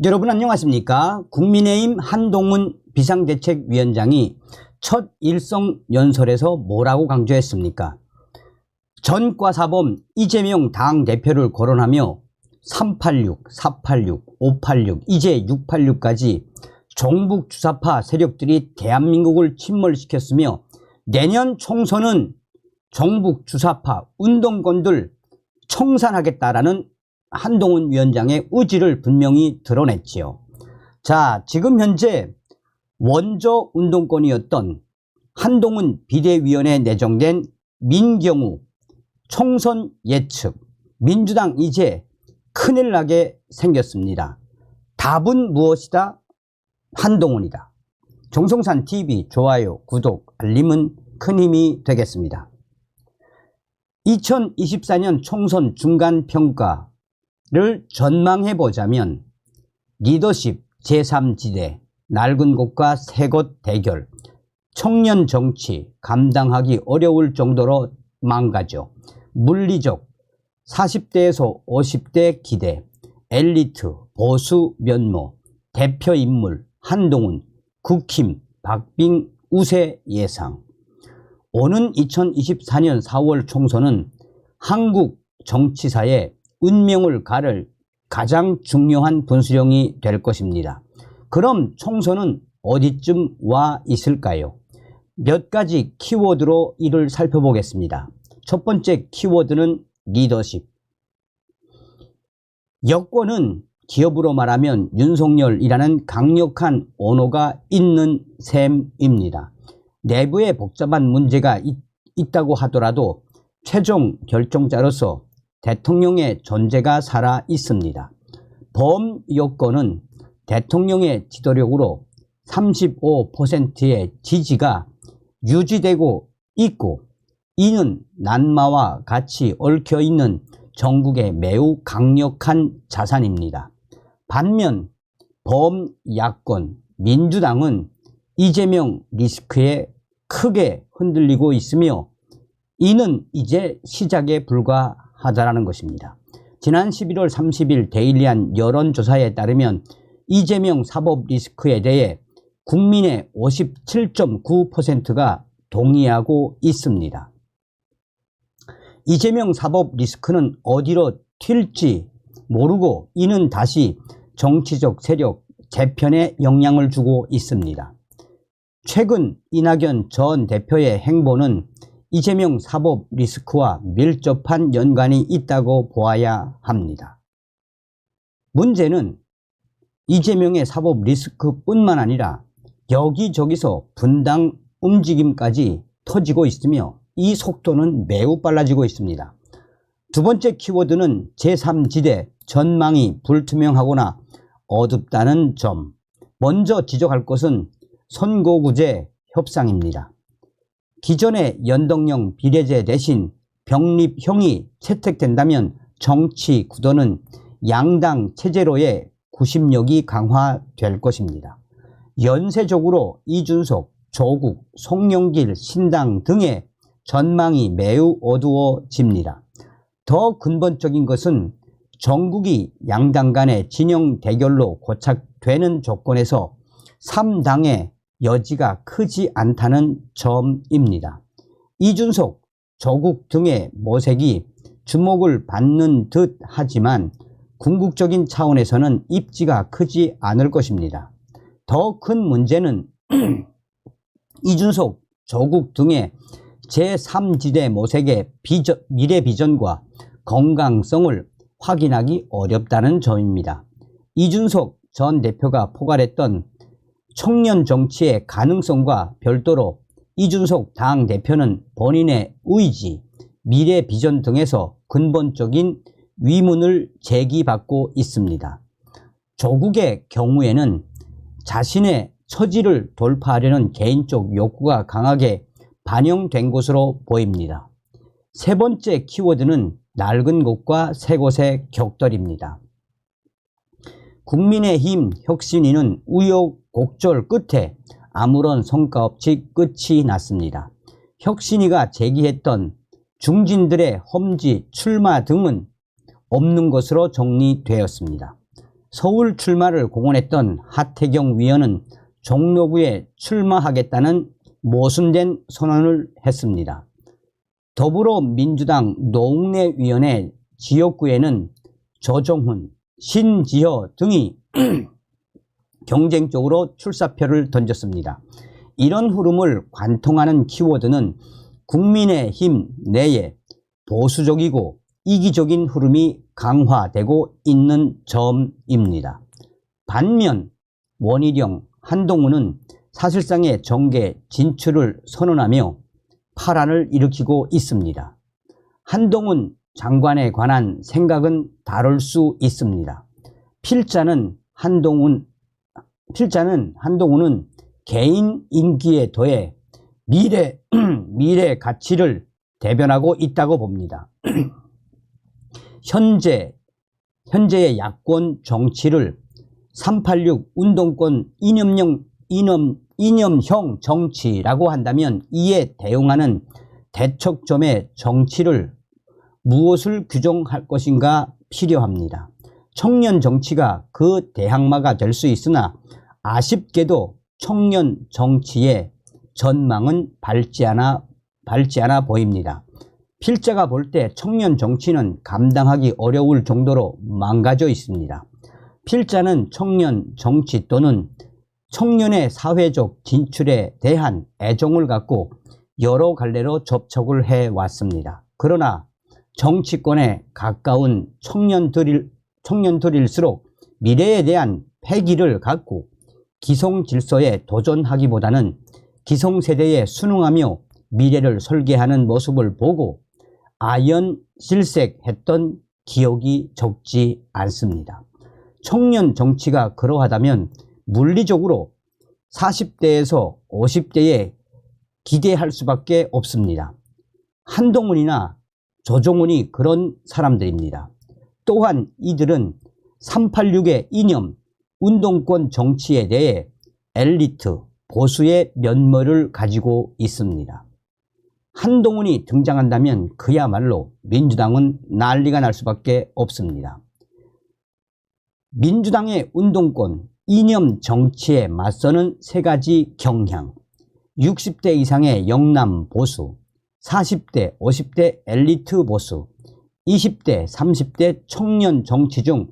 여러분 안녕하십니까? 국민의힘 한동훈 비상대책위원장이 첫 일성 연설에서 뭐라고 강조했습니까? 전과사범 이재명 당대표를 거론하며 386, 486, 586, 이제 686까지 종북 주사파 세력들이 대한민국을 침몰시켰으며 내년 총선은 종북 주사파 운동권들 청산하겠다라는 한동훈 위원장의 의지를 분명히 드러냈지요. 자, 지금 현재 원조 운동권이었던 한동훈 비대위원회에 내정된 민경우 총선 예측, 민주당 이제 큰일 나게 생겼습니다. 답은 무엇이다? 한동훈이다. 정성산TV 좋아요, 구독, 알림은 큰 힘이 되겠습니다. 2024년 총선 중간평가를 전망해보자면 리더십 제3지대, 낡은 곳과 새 곳 대결, 청년 정치 감당하기 어려울 정도로 망가져 물리적 40대에서 50대 기대, 엘리트 보수 면모, 대표 인물 한동훈, 국힘 박빙 우세 예상. 오는 2024년 4월 총선은 한국 정치사에 운명을 가를 가장 중요한 분수령이 될 것입니다. 그럼 총선은 어디쯤 와 있을까요? 몇 가지 키워드로 이를 살펴보겠습니다. 첫 번째 키워드는 리더십. 여권은 기업으로 말하면 윤석열이라는 강력한 오너가 있는 셈입니다. 내부에 복잡한 문제가 있다고 하더라도 최종 결정자로서 대통령의 존재가 살아 있습니다. 범여권은 대통령의 지도력으로 35%의 지지가 유지되고 있고, 이는 난마와 같이 얽혀있는 전국의 매우 강력한 자산입니다. 반면 범야권 민주당은 이재명 리스크에 크게 흔들리고 있으며 이는 이제 시작에 불과하다는 것입니다. 지난 11월 30일 데일리한 여론조사에 따르면 이재명 사법 리스크에 대해 국민의 57.9%가 동의하고 있습니다. 이재명 사법 리스크는 어디로 튈지 모르고 이는 다시 정치적 세력 재편에 영향을 주고 있습니다. 최근 이낙연 전 대표의 행보는 이재명 사법 리스크와 밀접한 연관이 있다고 보아야 합니다. 문제는 이재명의 사법 리스크뿐만 아니라 여기저기서 분당 움직임까지 터지고 있으며 이 속도는 매우 빨라지고 있습니다. 두 번째 키워드는 제3지대 전망이 불투명하거나 어둡다는 점. 먼저 지적할 것은 선거구제 협상입니다. 기존의 연동형 비례제 대신 병립형이 채택된다면 정치 구도는 양당 체제로의 구심력이 강화될 것입니다. 연쇄적으로 이준석, 조국, 송영길, 신당 등의 전망이 매우 어두워집니다. 더 근본적인 것은 전국이 양당 간의 진영 대결로 고착되는 조건에서 3당의 여지가 크지 않다는 점입니다. 이준석, 조국 등의 모색이 주목을 받는 듯 하지만 궁극적인 차원에서는 입지가 크지 않을 것입니다. 더 큰 문제는 이준석, 조국 등의 제3지대 모색의 미래 비전과 건강성을 확인하기 어렵다는 점입니다. 이준석 전 대표가 포괄했던 청년 정치의 가능성과 별도로 이준석 당대표는 본인의 의지, 미래 비전 등에서 근본적인 위문을 제기받고 있습니다. 조국의 경우에는 자신의 처지를 돌파하려는 개인적 욕구가 강하게 반영된 것으로 보입니다. 세 번째 키워드는 낡은 곳과 새 곳의 격돌입니다. 국민의힘 혁신위는 우여곡절 끝에 아무런 성과 없이 끝이 났습니다. 혁신위가 제기했던 중진들의 험지 출마 등은 없는 것으로 정리되었습니다. 서울 출마를 공언했던 하태경 위원은 종로구에 출마하겠다는 모순된 선언을 했습니다. 더불어민주당 노웅래 위원의 지역구에는 조정훈, 신지효 등이 경쟁적으로 출사표를 던졌습니다. 이런 흐름을 관통하는 키워드는 국민의힘 내에 보수적이고 이기적인 흐름이 강화되고 있는 점입니다. 반면 원희룡, 한동훈은 사실상의 정계 진출을 선언하며 파란을 일으키고 있습니다. 한동훈 장관에 관한 생각은 다를 수 있습니다. 필자는 한동훈은 개인 인기에 더해 미래 가치를 대변하고 있다고 봅니다. 현재의 야권 정치를 386 운동권 이념형 정치라고 한다면 이에 대응하는 대척점의 정치를 무엇을 규정할 것인가 필요합니다. 청년 정치가 그 대항마가 될 수 있으나 아쉽게도 청년 정치의 전망은 밝지 않아 보입니다. 필자가 볼 때 청년 정치는 감당하기 어려울 정도로 망가져 있습니다. 필자는 청년 정치 또는 청년의 사회적 진출에 대한 애정을 갖고 여러 갈래로 접촉을 해왔습니다. 그러나 정치권에 가까운 청년들일수록 미래에 대한 패기를 갖고 기성 질서에 도전하기보다는 기성세대에 순응하며 미래를 설계하는 모습을 보고 아연실색했던 기억이 적지 않습니다. 청년 정치가 그러하다면 물리적으로 40대에서 50대에 기대할 수밖에 없습니다. 한동훈이나 조정훈이 그런 사람들입니다. 또한 이들은 386의 이념, 운동권 정치에 대해 엘리트, 보수의 면모를 가지고 있습니다. 한동훈이 등장한다면 그야말로 민주당은 난리가 날 수밖에 없습니다. 민주당의 운동권, 이념 정치에 맞서는 세 가지 경향, 60대 이상의 영남 보수, 40대, 50대 엘리트 보수, 20대, 30대 청년 정치 중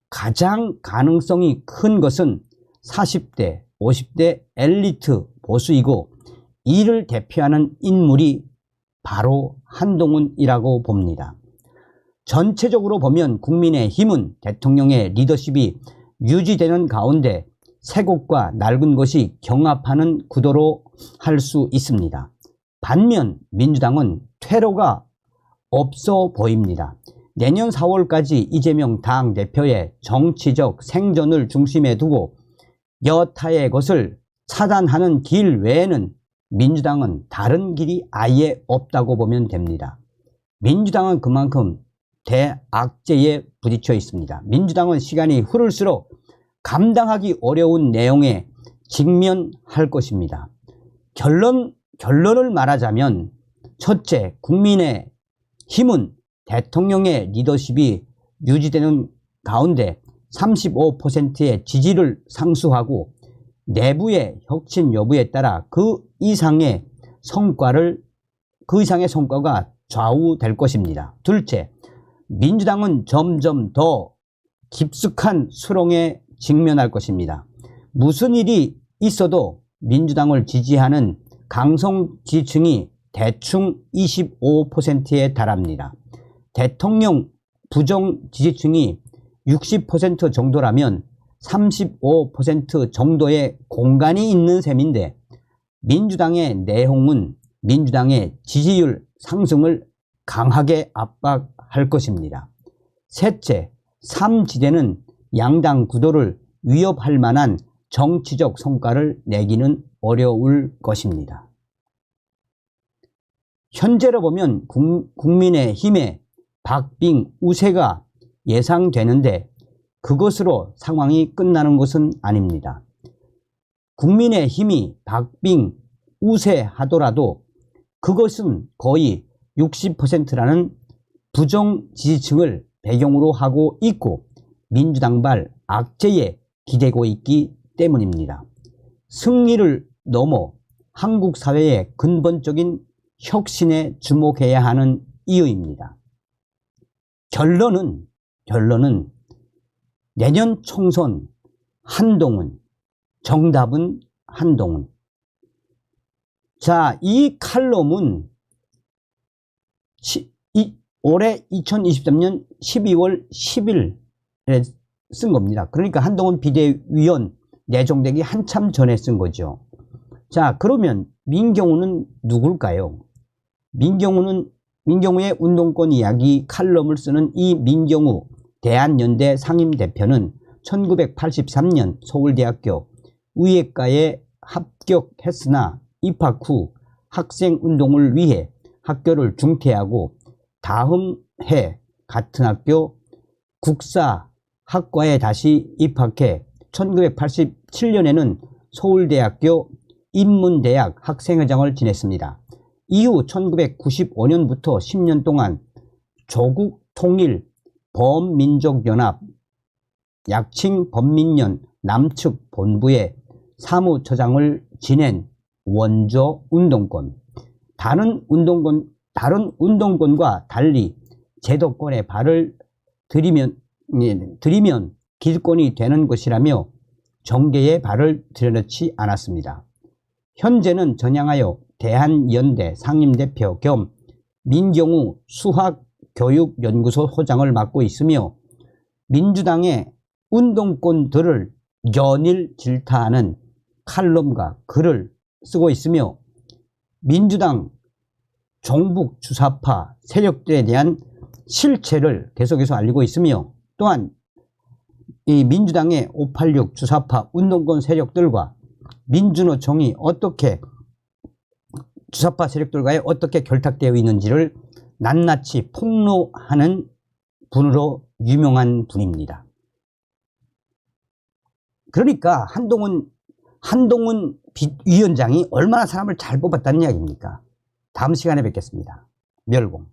가장 가능성이 큰 것은 40대, 50대 엘리트 보수이고 이를 대표하는 인물이 바로 한동훈이라고 봅니다. 전체적으로 보면 국민의힘은 대통령의 리더십이 유지되는 가운데 새 것과 낡은 것이 경합하는 구도로 할 수 있습니다. 반면 민주당은 퇴로가 없어 보입니다. 내년 4월까지 이재명 당대표의 정치적 생존을 중심에 두고 여타의 것을 차단하는 길 외에는 민주당은 다른 길이 아예 없다고 보면 됩니다. 민주당은 그만큼 대악재에 부딪혀 있습니다. 민주당은 시간이 흐를수록 감당하기 어려운 내용에 직면할 것입니다. 결론을 말하자면 첫째, 국민의힘은 대통령의 리더십이 유지되는 가운데 35%의 지지를 상수하고 내부의 혁신 여부에 따라 그 이상의 성과가 좌우될 것입니다. 둘째, 민주당은 점점 더 깊숙한 수렁에 직면할 것입니다. 무슨 일이 있어도 민주당을 지지하는 강성 지지층이 대충 25%에 달합니다. 대통령 부정 지지층이 60% 정도라면 35% 정도의 공간이 있는 셈인데 민주당의 내홍은 민주당의 지지율 상승을 강하게 압박할 것입니다. 셋째, 3지대는 양당 구도를 위협할 만한 정치적 성과를 내기는 어려울 것입니다. 현재로 보면 국민의힘의 박빙 우세가 예상되는데 그것으로 상황이 끝나는 것은 아닙니다. 국민의힘이 박빙 우세하더라도 그것은 거의 60%라는 부정 지지층을 배경으로 하고 있고 민주당발 악재에 기대고 있기 때문입니다. 승리를 넘어 한국 사회의 근본적인 혁신에 주목해야 하는 이유입니다. 결론은 내년 총선 한동훈, 정답은 한동훈. 자, 이 칼럼은 올해 2023년 12월 10일에 쓴 겁니다. 그러니까 한동훈 비대위원 내정되기 한참 전에 쓴 거죠. 자, 그러면 민경우는 누굴까요? 민경우의 운동권 이야기 칼럼을 쓰는 이 민경우 대한연대 상임대표는 1983년 서울대학교 의예과에 합격했으나 입학 후 학생운동을 위해 학교를 중퇴하고 다음 해 같은 학교 국사학과에 다시 입학해 1987년에는 서울대학교 인문대학 학생회장을 지냈습니다. 이후 1995년부터 10년 동안 조국통일 범민족연합 약칭 범민련 남측 본부의 사무처장을 지낸 원조 운동권. 다른 운동권과 달리 제도권에 발을 들이면 길권이 되는 것이라며 정계에 발을 들여놓지 않았습니다. 현재는 전향하여 대한연대 상임대표 겸 민경우 수학교육연구소 소장을 맡고 있으며 민주당의 운동권들을 연일 질타하는 칼럼과 글을 쓰고 있으며 민주당 종북 주사파 세력들에 대한 실체를 계속해서 알리고 있으며 또한 이 민주당의 586 주사파 운동권 세력들과 민주노총이 어떻게 주사파 세력들과의 어떻게 결탁되어 있는지를 낱낱이 폭로하는 분으로 유명한 분입니다. 그러니까 한동훈 위원장이 얼마나 사람을 잘 뽑았다는 이야기입니까? 다음 시간에 뵙겠습니다. 멸공.